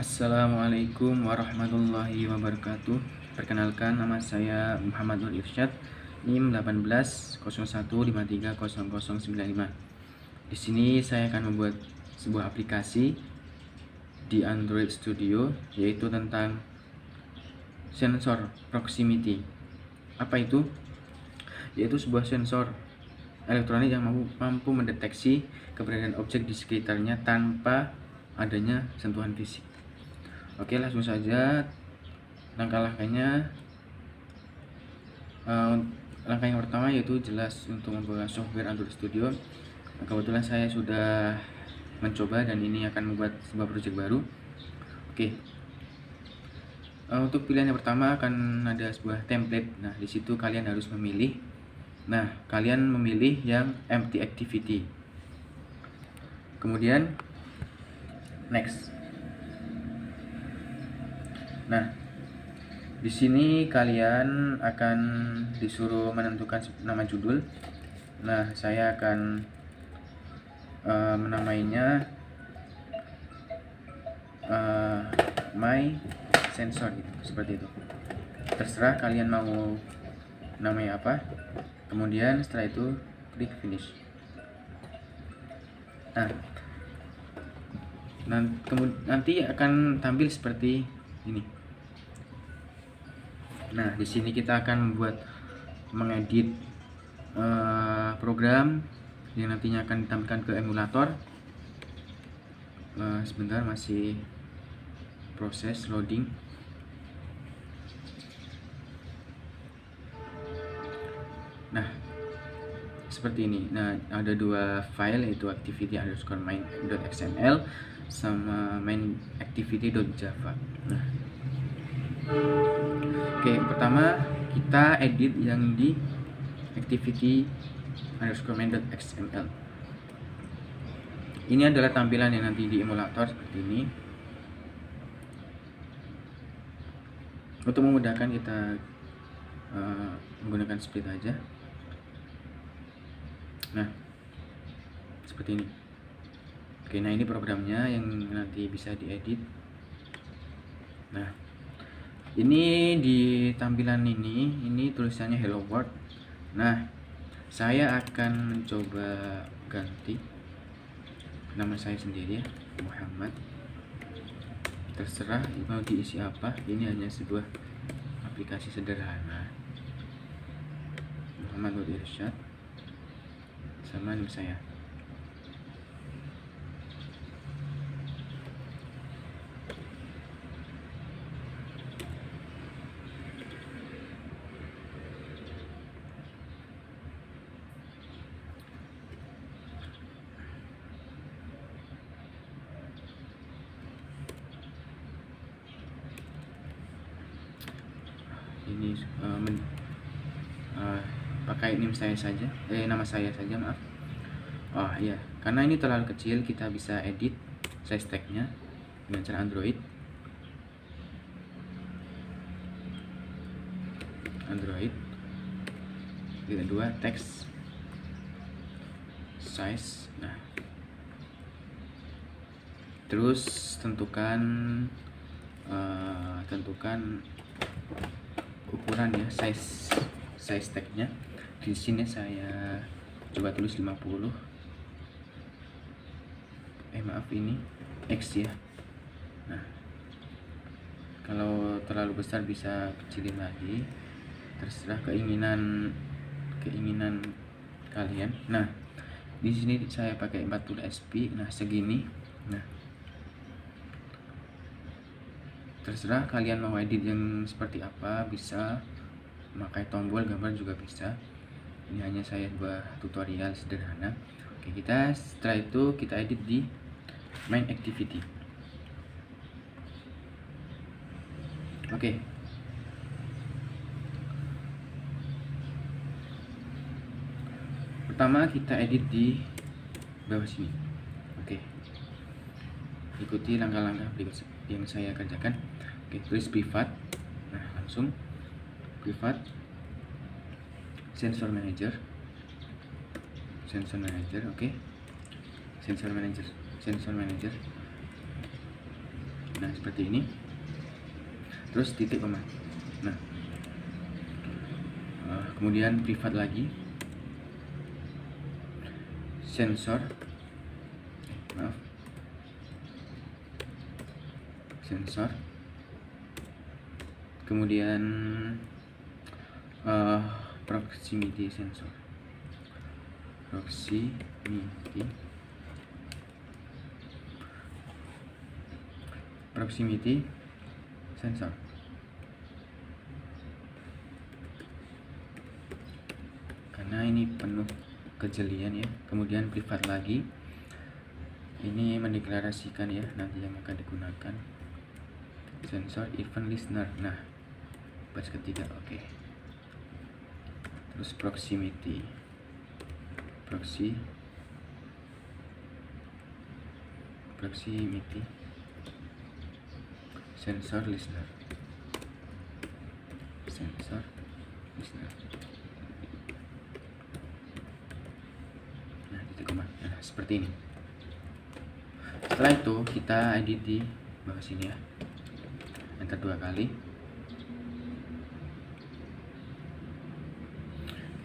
Assalamualaikum warahmatullahi wabarakatuh. Perkenalkan, nama saya Muhammad Nur Irsyad, NIM 1801530095. Di sini saya akan membuat sebuah aplikasi di Android Studio, yaitu tentang sensor proximity. Apa itu? Yaitu sebuah sensor elektronik yang mampu mendeteksi keberadaan objek di sekitarnya tanpa adanya sentuhan fisik. Oke, langsung saja langkah-langkahnya. Langkah yang pertama yaitu jelas untuk membuka software Android Studio. Kebetulan saya sudah mencoba dan ini akan membuat sebuah project baru. Oke, untuk pilihan yang pertama akan ada sebuah template. Nah, di situ kalian harus memilih. Nah, kalian memilih yang empty activity. Kemudian next. Nah, di sini kalian akan disuruh menentukan nama judul. Nah, saya akan menamainya my sensor gitu, seperti itu. Terserah kalian mau namanya apa. Kemudian setelah itu klik finish. Nah, nanti akan tampil seperti ini. Nah, di sini kita akan mengedit program yang nantinya akan ditampilkan ke emulator. Sebentar, masih proses loading. Nah, seperti ini. Nah, ada dua file, yaitu activity_main.xml sama main_activity.java. Nah, oke, pertama kita edit yang di activity_main.xml. Ini adalah tampilan yang nanti di emulator seperti ini. Untuk memudahkan kita menggunakan split aja. Nah, seperti ini. Oke, nah ini programnya yang nanti bisa diedit. Nah, ini di tampilan ini tulisannya Hello World. Nah, saya akan mencoba ganti nama saya sendiri ya, Muhammad. Terserah mau diisi apa. Ini hanya sebuah aplikasi sederhana. Muhammad Nur Irsyad sama nama saya. Ini pakai NIM saya saja, nama saya saja, maaf. Oh iya, karena ini terlalu kecil, kita bisa edit size tag-nya dengan cara Android. Yang kedua, text size. Nah, terus tentukan ukuran ya, size tag-nya. Di sini saya coba tulis 50. Maaf, ini X ya. Nah, kalau terlalu besar bisa kecilin lagi, terserah keinginan kalian. Nah, di sini saya pakai 40 sp. Nah, segini. Nah, terserah kalian mau edit yang seperti apa, bisa memakai tombol gambar juga bisa. Ini hanya saya buat tutorial sederhana. Oke, setelah itu kita edit di main activity. Oke. Pertama kita edit di bawah sini. Oke. Ikuti langkah-langkah yang saya kerjakan. Oke, tulis privat. Nah, langsung privat sensor manager. Oke. Sensor manager. Nah, seperti ini. Terus titik koma. Nah, kemudian privat lagi, sensor, sensor, kemudian proximity sensor, proximity sensor. Karena ini penuh kejelian ya. Kemudian privat lagi, ini mendeklarasikan ya nanti yang akan digunakan, sensor event listener. Nah, pas ketiga, oke. Terus proximity sensor listener. Nah, titik koma. Nah, seperti ini. Setelah itu kita edit di bawah sini ya, enter 2 kali.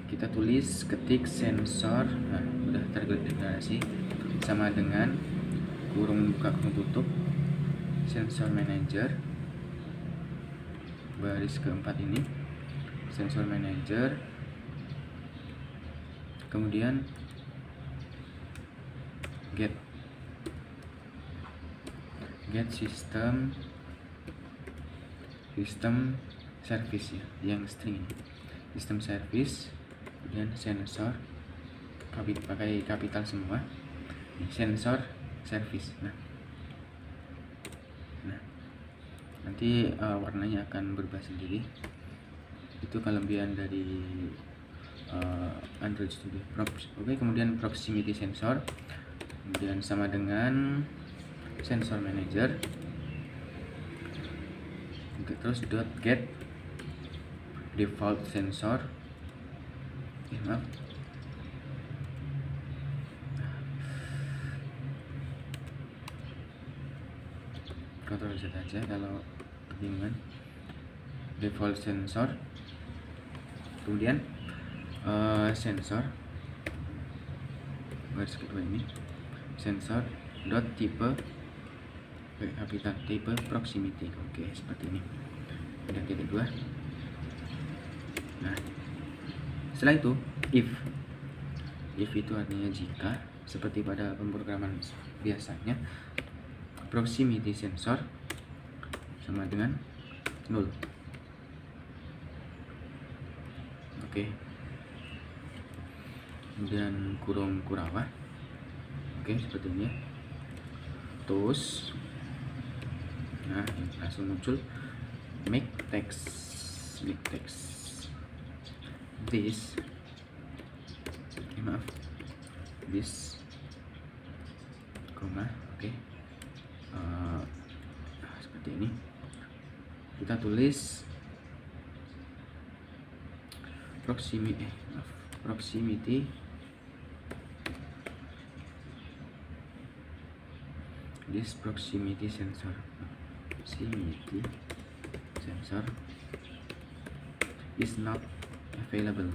Kita tulis, ketik sensor. Nah, udah terdeklarasi sama dengan kurung buka kurung tutup, sensor manager, baris keempat ini, sensor manager, kemudian get system service ya, yang string ini, system service, kemudian sensor, pakai kapital semua, sensor service. Nah, nanti warnanya akan berubah sendiri. Itu kelebihan dari Android Studio. Oke, kemudian proximity sensor, kemudian sama dengan sensor manager, terus .get default sensor, maaf, Ctrl Z aja kalau kebingungan, default sensor, kemudian sensor garis kedua ini, sensor dot type kapital, type proximity. Oke, seperti ini. Ada titik 2. Nah, setelah itu if itu artinya jika, seperti pada pemrograman biasanya, proximity sensor sama dengan 0. Oke. Kemudian kurung Kurawah. Oke, seperti ini ya. Terus nah, langsung muncul make text this, maaf, this koma. Oke. Seperti ini kita tulis proximity this proximity sensor is not available.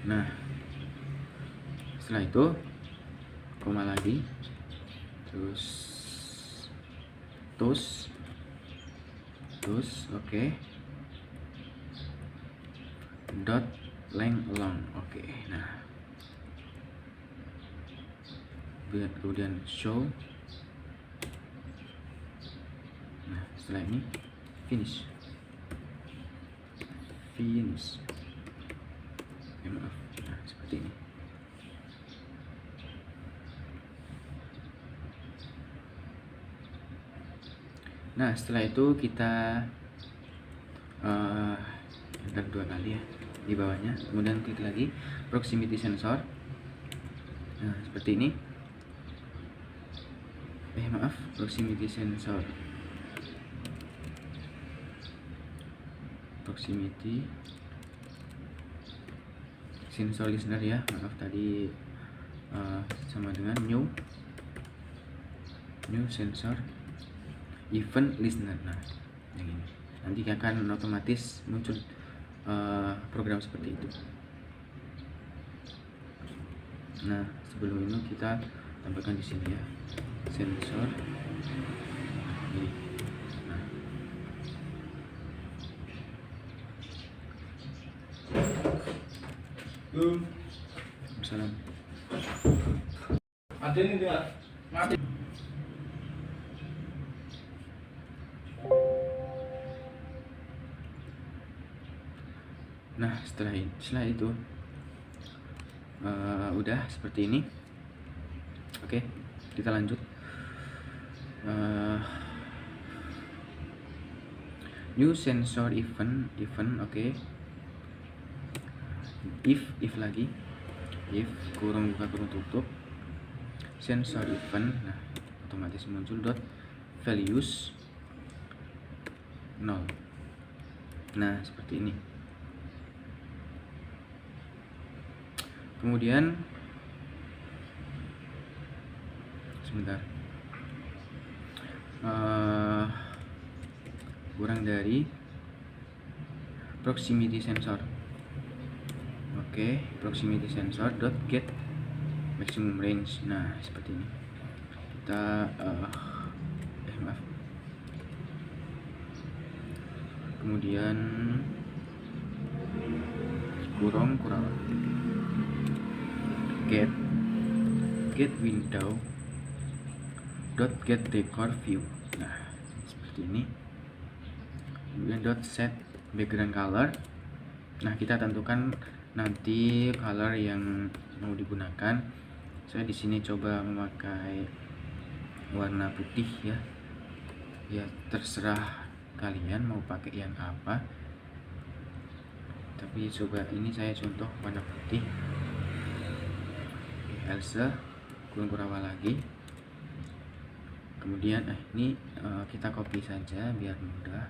Nah, setelah itu koma lagi, terus oke, dot length long. Oke. Nah, kemudian show. Nah, setelah ini finish. Maaf. Nah, seperti ini. Nah, setelah itu kita enter 2 kali ya di bawahnya, kemudian klik lagi proximity sensor. Nah, seperti ini. Maaf, proximity sensor, sensor listener ya, maaf tadi sama dengan new sensor event listener. Nah, yang ini nanti akan otomatis muncul program seperti itu. Nah, sebelum ini kita tambahkan di sini ya, sensor ini. Nah, salam. Ada ini dia. Mati. Nah, setelah itu udah seperti ini. Oke, kita lanjut. New sensor event, oke. If lagi, if kurung buka kurung tutup sensor event. Nah, otomatis muncul dot values 0. Nah, seperti ini. Kemudian sebentar, kurang dari proximity sensor. Oke, proximity sensor dot get maximum range. Nah, seperti ini. Kita maaf. Kemudian kurang get window dot get decor view. Nah, seperti ini. Kemudian dot set background color. Nah, kita tentukan nanti color yang mau digunakan. Saya di sini coba memakai warna putih ya. Ya, terserah kalian mau pakai yang apa. Tapi coba ini saya contoh warna putih. Else kurang lagi. Kemudian ini kita copy saja biar mudah.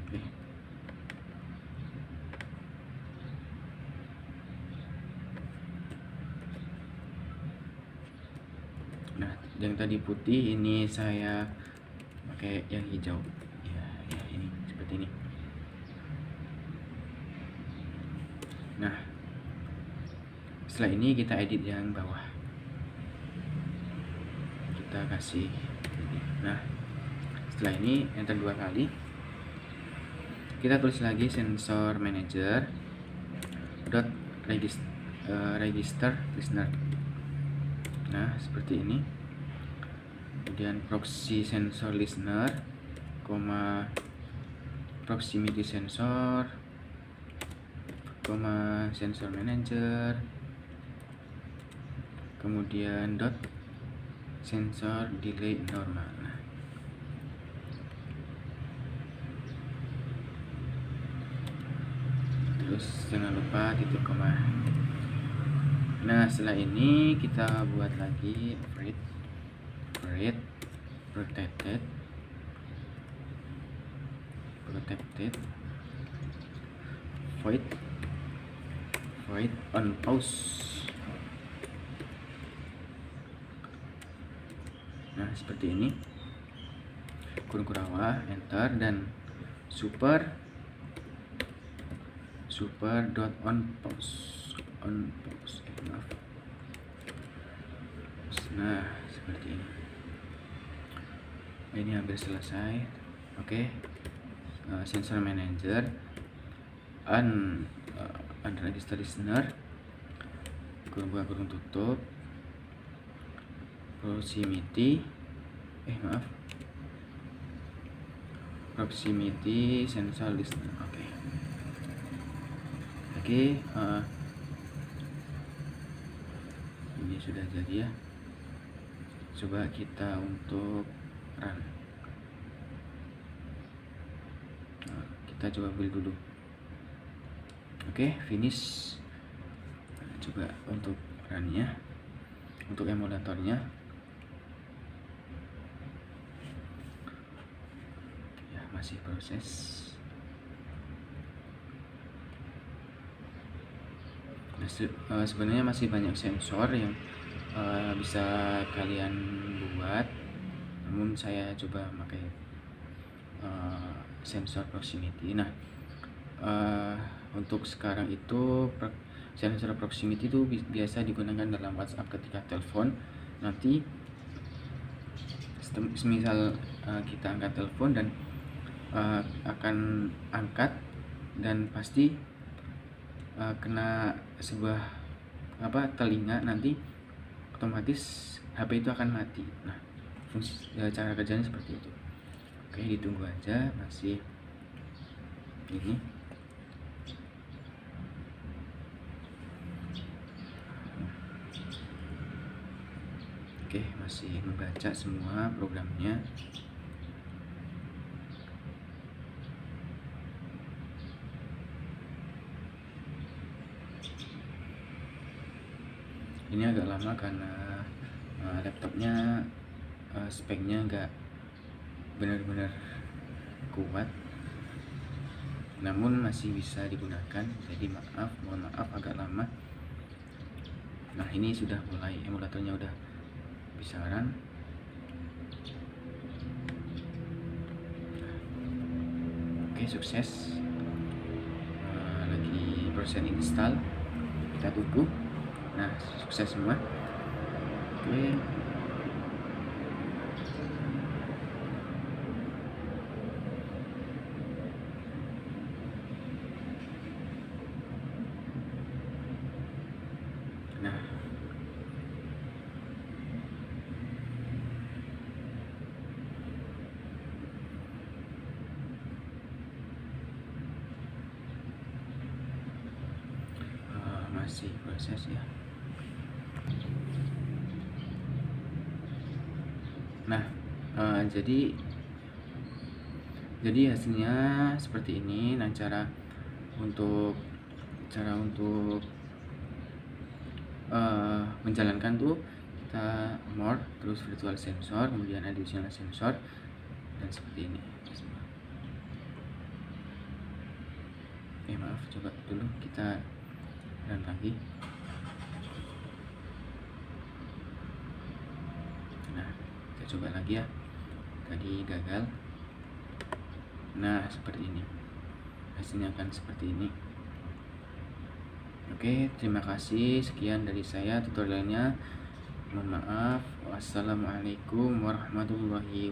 Oke. Nah, yang tadi putih ini saya pakai yang hijau. Ya, ini seperti ini. Nah, setelah ini kita edit yang bawah. Kita kasih ini. Nah, setelah ini enter 2 kali. Kita tulis lagi sensor manager dot register listener. Nah, seperti ini. Kemudian proxy sensor listener, proximity sensor, sensor manager, kemudian dot sensor delay normal. Nah, terus jangan lupa titik koma. Nah, setelah ini kita buat lagi override protected void on pause. Nah, seperti ini. Kurang enter dan super dot on pause. Maaf. Nah, seperti ini. Ini hampir selesai. Oke. Sensor manager unregister listener, kurung tutup, proximity sensor listener. Oke, ini sudah jadi ya. Coba kita untuk run. Nah, kita coba build dulu. Oke, finish. Coba untuk runnya, untuk emulatornya ya masih proses. Nah, sebenarnya masih banyak sensor yang bisa kalian buat, namun saya coba pakai sensor proximity. Nah, untuk sekarang itu sensor proximity itu biasa digunakan dalam WhatsApp ketika telepon. Nanti semisal kita angkat telepon dan akan angkat dan pasti kena sebuah telinga, nanti otomatis HP itu akan mati. Nah, cara kerjanya seperti itu. Oke, ditunggu aja, masih ini. Oke, masih membaca semua programnya. Ini agak lama karena laptopnya speknya nggak benar-benar kuat, namun masih bisa digunakan. Jadi mohon maaf agak lama. Nah, ini sudah mulai, emulatornya udah bisa run. Oke, sukses. Lagi proses install, kita tunggu. Nah, sukses semua. Oke. Nah, masih proses ya. Nah, jadi hasilnya seperti ini. Nah, cara untuk menjalankan tuh kita more, terus virtual sensor, kemudian additional sensor, dan seperti ini. Maaf, coba dulu kita run lagi. Nah, kita coba lagi ya, tadi gagal. Nah, seperti ini hasilnya akan seperti ini. Oke, terima kasih, sekian dari saya tutorialnya. Mohon maaf. Wassalamualaikum warahmatullahi wabarakatuh.